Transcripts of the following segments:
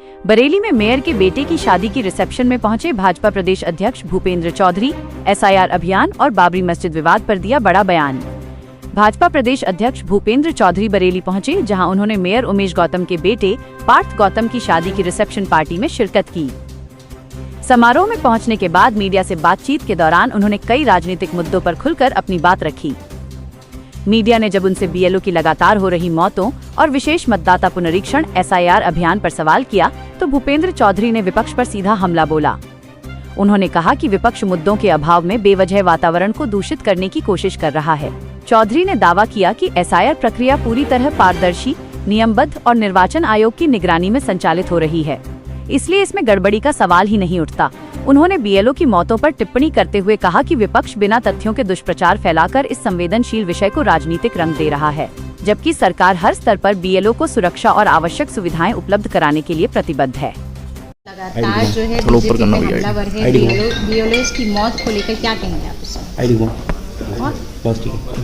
बरेली में मेयर के बेटे की शादी की रिसेप्शन में पहुंचे भाजपा प्रदेश अध्यक्ष भूपेंद्र चौधरी SIR अभियान और बाबरी मस्जिद विवाद पर दिया बड़ा बयान। भाजपा प्रदेश अध्यक्ष भूपेंद्र चौधरी बरेली पहुंचे, जहां उन्होंने मेयर उमेश गौतम के बेटे पार्थ गौतम की शादी की रिसेप्शन पार्टी में शिरकत की। समारोह में पहुंचने के बाद मीडिया से बातचीत के दौरान उन्होंने कई राजनीतिक मुद्दों पर खुलकर अपनी बात रखी। मीडिया ने जब उनसे BLO की लगातार हो रही मौतों और विशेष मतदाता पुनरीक्षण SIR अभियान पर सवाल किया तो भूपेंद्र चौधरी ने विपक्ष पर सीधा हमला बोला। उन्होंने कहा कि विपक्ष मुद्दों के अभाव में बेवजह वातावरण को दूषित करने की कोशिश कर रहा है। चौधरी ने दावा किया कि SIR प्रक्रिया पूरी तरह पारदर्शी, नियमबद्ध और निर्वाचन आयोग की निगरानी में संचालित हो रही है, इसलिए इसमें गड़बड़ी का सवाल ही नहीं उठता। उन्होंने BLO की मौतों पर टिप्पणी करते हुए कहा कि विपक्ष बिना तथ्यों के दुष्प्रचार फैलाकर इस संवेदनशील विषय को राजनीतिक रंग दे रहा है, जबकि सरकार हर स्तर पर BLO को सुरक्षा और आवश्यक सुविधाएं उपलब्ध कराने के लिए प्रतिबद्ध है। लगातार जो है बीजेपी पे हमलावर है, BLO की मौत को लेकर क्या कहेंगे आप इसमें?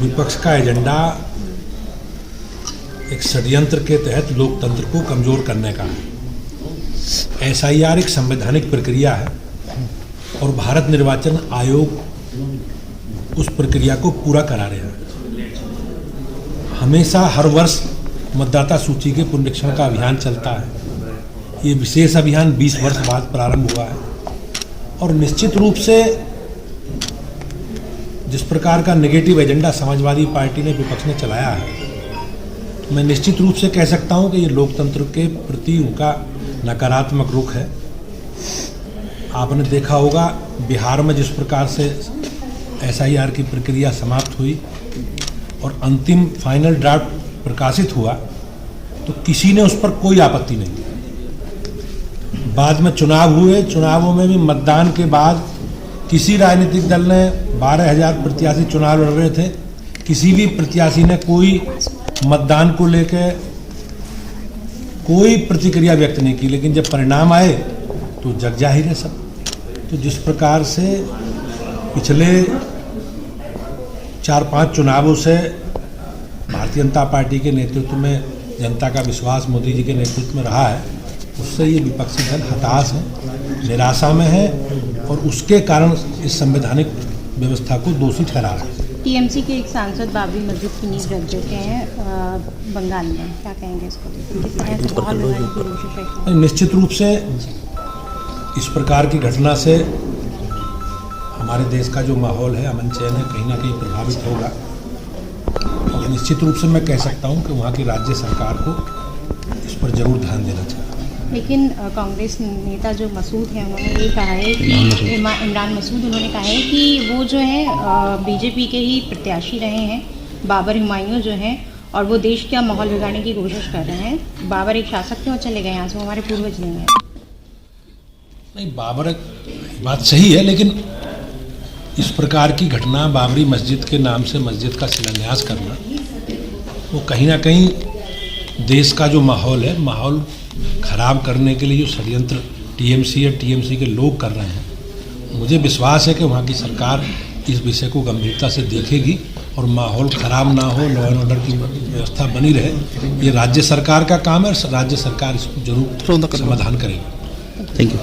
विपक्ष का एजेंडा एक षड्यंत्र के तहत लोकतंत्र को कमजोर करने का है। SIR एक संवैधानिक प्रक्रिया है और भारत निर्वाचन आयोग उस प्रक्रिया को पूरा करा रहा है। हमेशा हर वर्ष मतदाता सूची के पुनरीक्षण का अभियान चलता है। ये विशेष अभियान 20 वर्ष बाद प्रारंभ हुआ है और निश्चित रूप से जिस प्रकार का नेगेटिव एजेंडा समाजवादी पार्टी ने, विपक्ष ने चलाया है, मैं निश्चित रूप से कह सकता हूं कि ये लोकतंत्र के प्रति उनका नकारात्मक रुख है। आपने देखा होगा बिहार में जिस प्रकार से SIR की प्रक्रिया समाप्त हुई और अंतिम फाइनल ड्राफ्ट प्रकाशित हुआ तो किसी ने उस पर कोई आपत्ति नहीं। बाद में चुनाव हुए, चुनावों में भी मतदान के बाद किसी राजनीतिक दल ने 12,000 प्रत्याशी चुनाव लड़ रहे थे, किसी भी प्रत्याशी ने कोई मतदान को लेकर कोई प्रतिक्रिया व्यक्त नहीं की, लेकिन जब परिणाम आए तो जग जाहिर है सब। तो जिस प्रकार से पिछले 4-5 चुनावों से भारतीय जनता पार्टी के नेतृत्व में जनता का विश्वास मोदी जी के नेतृत्व में रहा है, उससे ये विपक्षी दल हताश है, निराशा में है और उसके कारण इस संवैधानिक व्यवस्था को दोषी ठहरा है। TMC के एक सांसद बाबरी मस्जिद की नींव रख देते हैं बंगाल में, क्या कहेंगे इसको? निश्चित रूप से इस प्रकार की घटना से हमारे देश का जो माहौल है, अमन चैन है, कहीं ना कहीं प्रभावित होगा और निश्चित रूप से मैं कह सकता हूं कि वहां की राज्य सरकार को इस पर जरूर ध्यान देना चाहिए। लेकिन कांग्रेस नेता जो मसूद है, उन्होंने ये कहा है कि इमरान मसूद, उन्होंने कहा है कि वो जो है BJP के ही प्रत्याशी रहे हैं, बाबर हुमायूं जो हैं, और वो देश का माहौल बिगाड़ने की कोशिश कर रहे हैं। बाबर एक शासक थे और चले गए यहाँ से, वो हमारे पूर्वज नहीं है। नहीं, बाबर बात सही है, लेकिन इस प्रकार की घटना बाबरी मस्जिद के नाम से मस्जिद का शिलान्यास करना, वो कहीं ना कहीं देश का जो माहौल है, माहौल खराब करने के लिए जो षड्यंत्र TMC या TMC के लोग कर रहे हैं, मुझे विश्वास है कि वहाँ की सरकार इस विषय को गंभीरता से देखेगी और माहौल खराब ना हो, लॉ एंड ऑर्डर की व्यवस्था बनी रहे। ये राज्य सरकार का काम है, राज्य सरकार इसको जरूर समाधान करेगी। Thank you.